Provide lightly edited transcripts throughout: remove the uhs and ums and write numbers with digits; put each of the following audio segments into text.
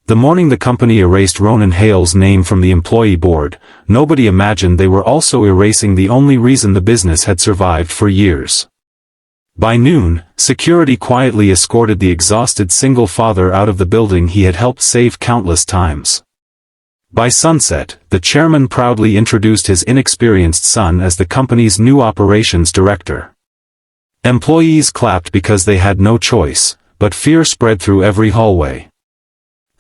The morning the company erased Ronan Hale's name from the employee board, nobody imagined they were also erasing the only reason the business had survived for years. By noon, security quietly escorted the exhausted single father out of the building he had helped save countless times. By sunset, the chairman proudly introduced his inexperienced son as the company's new operations director. Employees clapped because they had no choice, but fear spread through every hallway.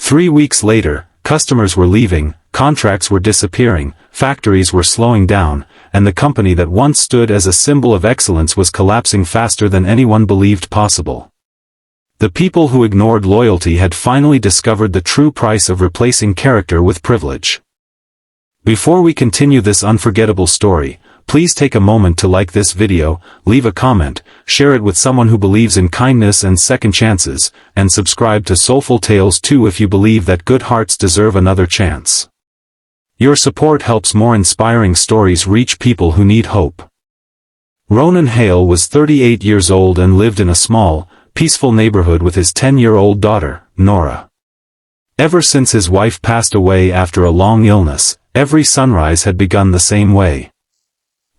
3 weeks later, customers were leaving, contracts were disappearing, factories were slowing down, and the company that once stood as a symbol of excellence was collapsing faster than anyone believed possible. The people who ignored loyalty had finally discovered the true price of replacing character with privilege. Before we continue this unforgettable story, please take a moment to like this video, leave a comment, share it with someone who believes in kindness and second chances, and subscribe to Soulful Tales too if you believe that good hearts deserve another chance. Your support helps more inspiring stories reach people who need hope. Ronan Hale was 38 years old and lived in a small, peaceful neighborhood with his 10-year-old daughter, Nora. Ever since his wife passed away after a long illness, every sunrise had begun the same way.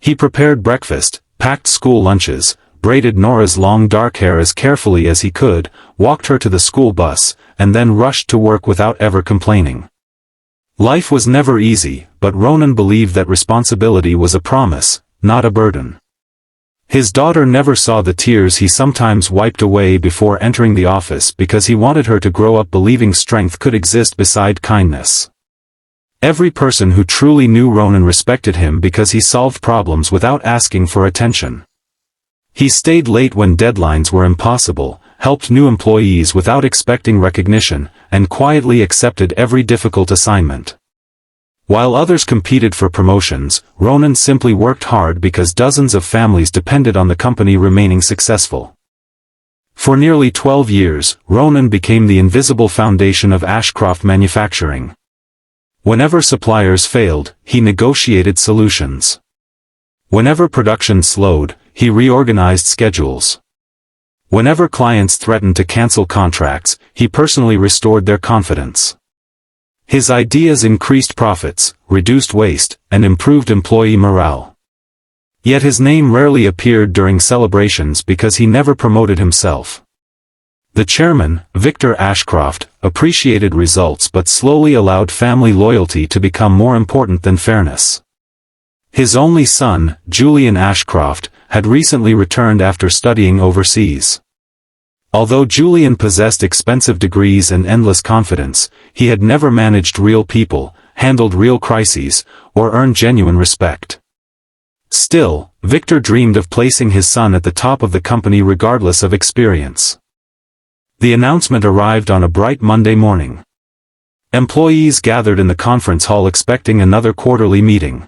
He prepared breakfast, packed school lunches, braided Nora's long dark hair as carefully as he could, walked her to the school bus, and then rushed to work without ever complaining. Life was never easy, but Ronan believed that responsibility was a promise, not a burden. His daughter never saw the tears he sometimes wiped away before entering the office because he wanted her to grow up believing strength could exist beside kindness. Every person who truly knew Ronan respected him because he solved problems without asking for attention. He stayed late when deadlines were impossible, helped new employees without expecting recognition, and quietly accepted every difficult assignment. While others competed for promotions, Ronan simply worked hard because dozens of families depended on the company remaining successful. For nearly 12 years, Ronan became the invisible foundation of Ashcroft manufacturing. Whenever suppliers failed, he negotiated solutions. Whenever production slowed, he reorganized schedules. Whenever clients threatened to cancel contracts, he personally restored their confidence. His ideas increased profits, reduced waste, and improved employee morale. Yet his name rarely appeared during celebrations because he never promoted himself. The chairman, Victor Ashcroft, appreciated results but slowly allowed family loyalty to become more important than fairness. His only son, Julian Ashcroft, had recently returned after studying overseas. Although Julian possessed expensive degrees and endless confidence, he had never managed real people, handled real crises, or earned genuine respect. Still, Victor dreamed of placing his son at the top of the company regardless of experience. The announcement arrived on a bright Monday morning. Employees gathered in the conference hall expecting another quarterly meeting.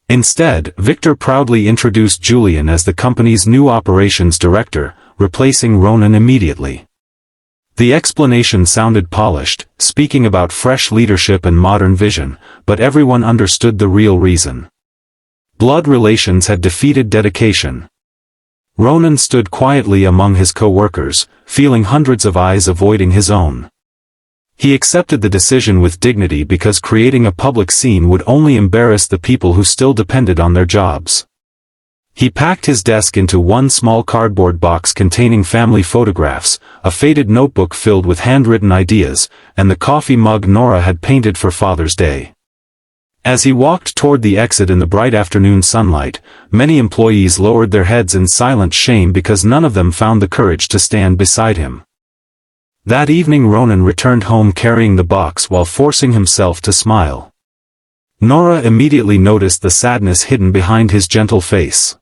Instead, Victor proudly introduced Julian as the company's new operations director, replacing Ronan immediately. The explanation sounded polished, speaking about fresh leadership and modern vision, but everyone understood the real reason. Blood relations had defeated dedication. Ronan stood quietly among his co-workers, feeling hundreds of eyes avoiding his own. He accepted the decision with dignity because creating a public scene would only embarrass the people who still depended on their jobs. He packed his desk into one small cardboard box containing family photographs, a faded notebook filled with handwritten ideas, and the coffee mug Nora had painted for Father's Day. As he walked toward the exit in the bright afternoon sunlight, many employees lowered their heads in silent shame because none of them found the courage to stand beside him. That evening Ronan returned home carrying the box while forcing himself to smile. Nora immediately noticed the sadness hidden behind his gentle face.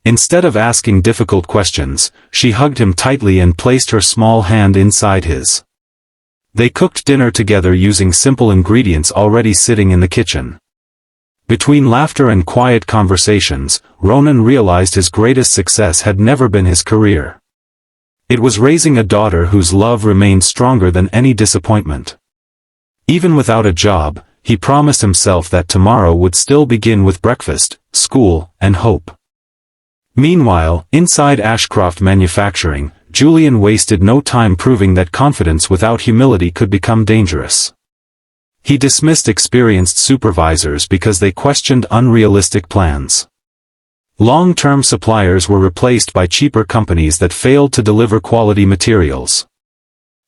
Instead of asking difficult questions, she hugged him tightly and placed her small hand inside his. They cooked dinner together using simple ingredients already sitting in the kitchen. Between laughter and quiet conversations, Ronan realized his greatest success had never been his career. It was raising a daughter whose love remained stronger than any disappointment. Even without a job, he promised himself that tomorrow would still begin with breakfast, school, and hope. Meanwhile, inside Ashcroft Manufacturing, Julian wasted no time proving that confidence without humility could become dangerous. He dismissed experienced supervisors because they questioned unrealistic plans. Long-term suppliers were replaced by cheaper companies that failed to deliver quality materials.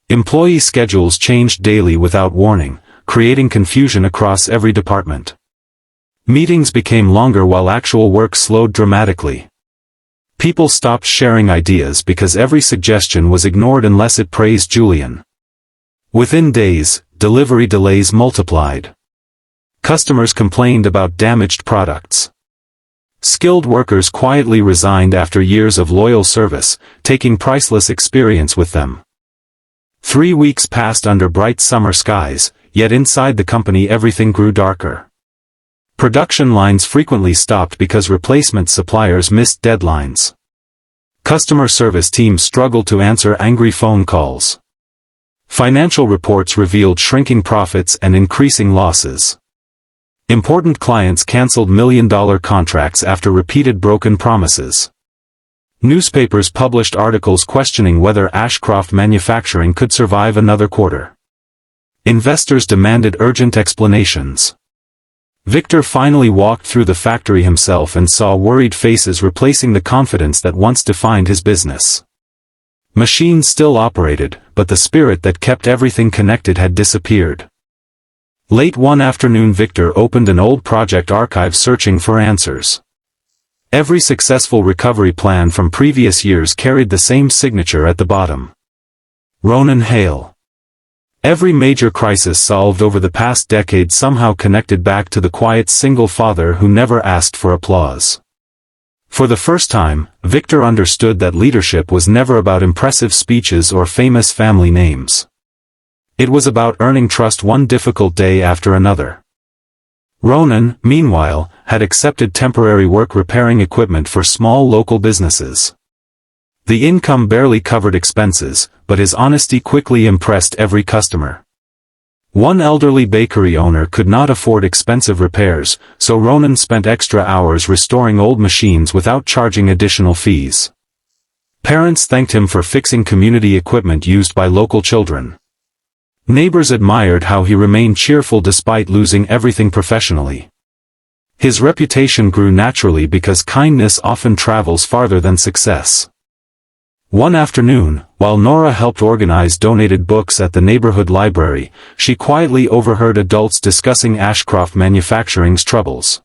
Employee schedules changed daily without warning, creating confusion across every department. Meetings became longer while actual work slowed dramatically. People stopped sharing ideas because every suggestion was ignored unless it praised Julian. Within days, delivery delays multiplied. Customers complained about damaged products. Skilled workers quietly resigned after years of loyal service, taking priceless experience with them. 3 weeks passed under bright summer skies, yet inside the company everything grew darker. Production lines frequently stopped because replacement suppliers missed deadlines. Customer service teams struggled to answer angry phone calls. Financial reports revealed shrinking profits and increasing losses. Important clients canceled million-dollar contracts after repeated broken promises. Newspapers published articles questioning whether Ashcroft Manufacturing could survive another quarter. Investors demanded urgent explanations. Victor finally walked through the factory himself and saw worried faces replacing the confidence that once defined his business. Machines still operated, but the spirit that kept everything connected had disappeared. Late one afternoon Victor opened an old project archive searching for answers. Every successful recovery plan from previous years carried the same signature at the bottom. Ronan Hale. Every major crisis solved over the past decade somehow connected back to the quiet single father who never asked for applause. For the first time, Victor understood that leadership was never about impressive speeches or famous family names. It was about earning trust one difficult day after another. Ronan, meanwhile, had accepted temporary work repairing equipment for small local businesses. The income barely covered expenses, but his honesty quickly impressed every customer. One elderly bakery owner could not afford expensive repairs, so Ronan spent extra hours restoring old machines without charging additional fees. Parents thanked him for fixing community equipment used by local children. Neighbors admired how he remained cheerful despite losing everything professionally. His reputation grew naturally because kindness often travels farther than success. One afternoon, while Nora helped organize donated books at the neighborhood library, she quietly overheard adults discussing Ashcroft Manufacturing's troubles.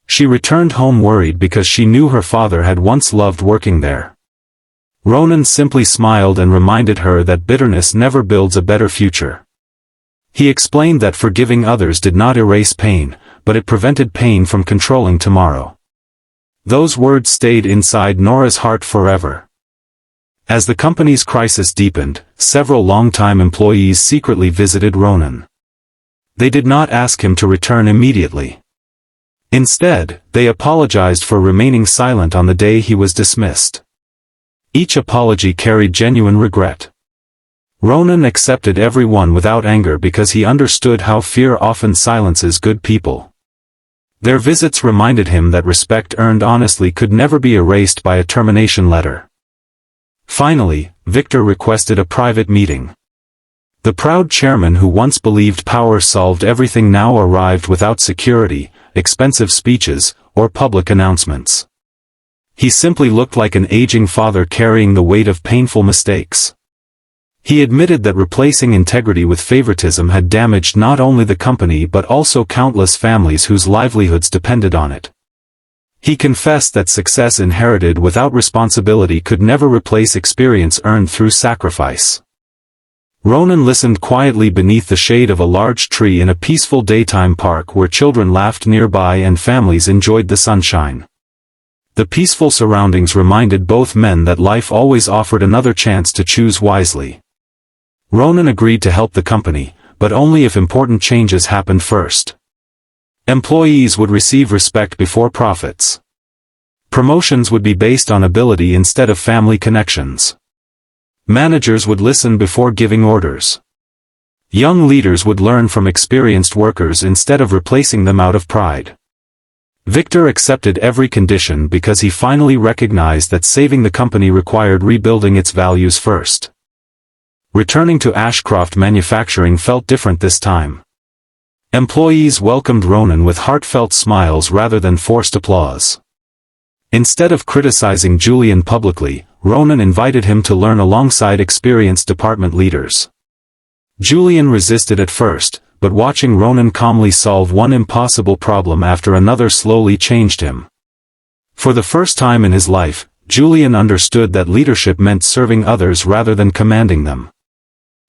She returned home worried because she knew her father had once loved working there. Ronan simply smiled and reminded her that bitterness never builds a better future. He explained that forgiving others did not erase pain, but it prevented pain from controlling tomorrow. Those words stayed inside Nora's heart forever. As the company's crisis deepened, several longtime employees secretly visited Ronan. They did not ask him to return immediately. Instead, they apologized for remaining silent on the day he was dismissed. Each apology carried genuine regret. Ronan accepted everyone without anger because he understood how fear often silences good people. Their visits reminded him that respect earned honestly could never be erased by a termination letter. Finally, Victor requested a private meeting. The proud chairman who once believed power solved everything now arrived without security, expensive speeches, or public announcements. He simply looked like an aging father carrying the weight of painful mistakes. He admitted that replacing integrity with favoritism had damaged not only the company but also countless families whose livelihoods depended on it. He confessed that success inherited without responsibility could never replace experience earned through sacrifice. Ronan listened quietly beneath the shade of a large tree in a peaceful daytime park where children laughed nearby and families enjoyed the sunshine. The peaceful surroundings reminded both men that life always offered another chance to choose wisely. Ronan agreed to help the company, but only if important changes happened first. Employees would receive respect before profits. Promotions would be based on ability instead of family connections. Managers would listen before giving orders. Young leaders would learn from experienced workers instead of replacing them out of pride. Victor accepted every condition because he finally recognized that saving the company required rebuilding its values first. Returning to Ashcroft Manufacturing felt different this time. Employees welcomed Ronan with heartfelt smiles rather than forced applause. Instead of criticizing Julian publicly, Ronan invited him to learn alongside experienced department leaders. Julian resisted at first, but watching Ronan calmly solve one impossible problem after another slowly changed him. For the first time in his life, Julian understood that leadership meant serving others rather than commanding them.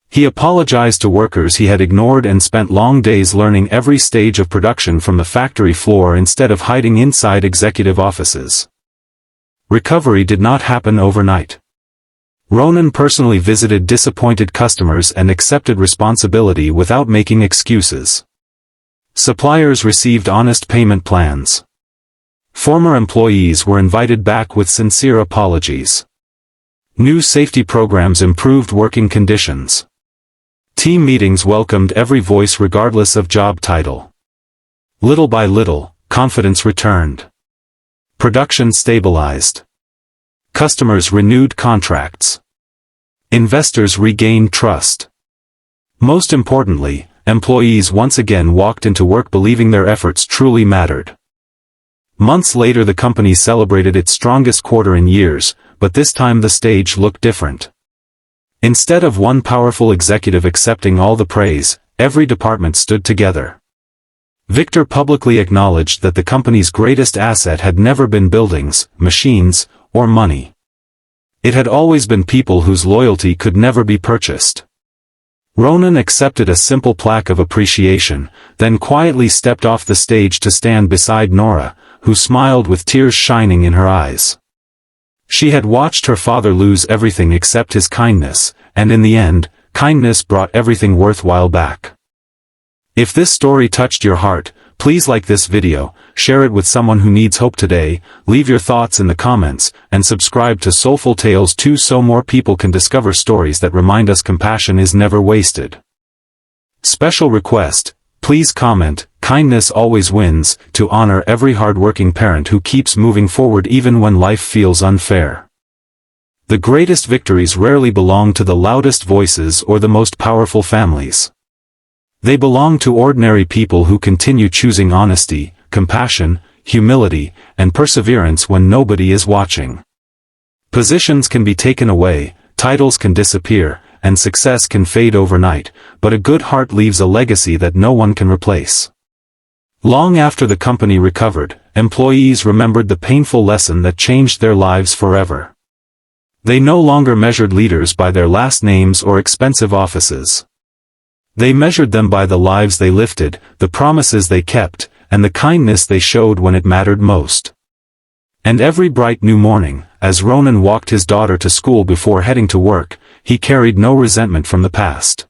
He apologized to workers he had ignored and spent long days learning every stage of production from the factory floor instead of hiding inside executive offices. Recovery did not happen overnight. Ronan personally visited disappointed customers and accepted responsibility without making excuses. Suppliers received honest payment plans. Former employees were invited back with sincere apologies. New safety programs improved working conditions. Team meetings welcomed every voice regardless of job title. Little by little, confidence returned. Production stabilized. Customers renewed contracts. Investors regained trust. Most importantly, employees once again walked into work believing their efforts truly mattered. Months later the company celebrated its strongest quarter in years, but this time the stage looked different. Instead of one powerful executive accepting all the praise, every department stood together. Victor publicly acknowledged that the company's greatest asset had never been buildings, machines, or money. It had always been people whose loyalty could never be purchased. Ronan accepted a simple plaque of appreciation, then quietly stepped off the stage to stand beside Nora, who smiled with tears shining in her eyes. She had watched her father lose everything except his kindness, and in the end, kindness brought everything worthwhile back. If this story touched your heart, please like this video, share it with someone who needs hope today, leave your thoughts in the comments, and subscribe to Soulful Tales 2 so more people can discover stories that remind us compassion is never wasted. Special request, please comment, "Kindness always wins," to honor every hardworking parent who keeps moving forward even when life feels unfair. The greatest victories rarely belong to the loudest voices or the most powerful families. They belong to ordinary people who continue choosing honesty, compassion, humility, and perseverance when nobody is watching. Positions can be taken away, titles can disappear, and success can fade overnight, but a good heart leaves a legacy that no one can replace. Long after the company recovered, employees remembered the painful lesson that changed their lives forever. They no longer measured leaders by their last names or expensive offices. They measured them by the lives they lifted, the promises they kept, and the kindness they showed when it mattered most. And every bright new morning, as Ronan walked his daughter to school before heading to work, he carried no resentment from the past.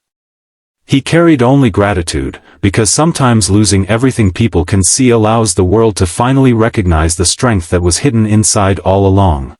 He carried only gratitude, because sometimes losing everything people can see allows the world to finally recognize the strength that was hidden inside all along.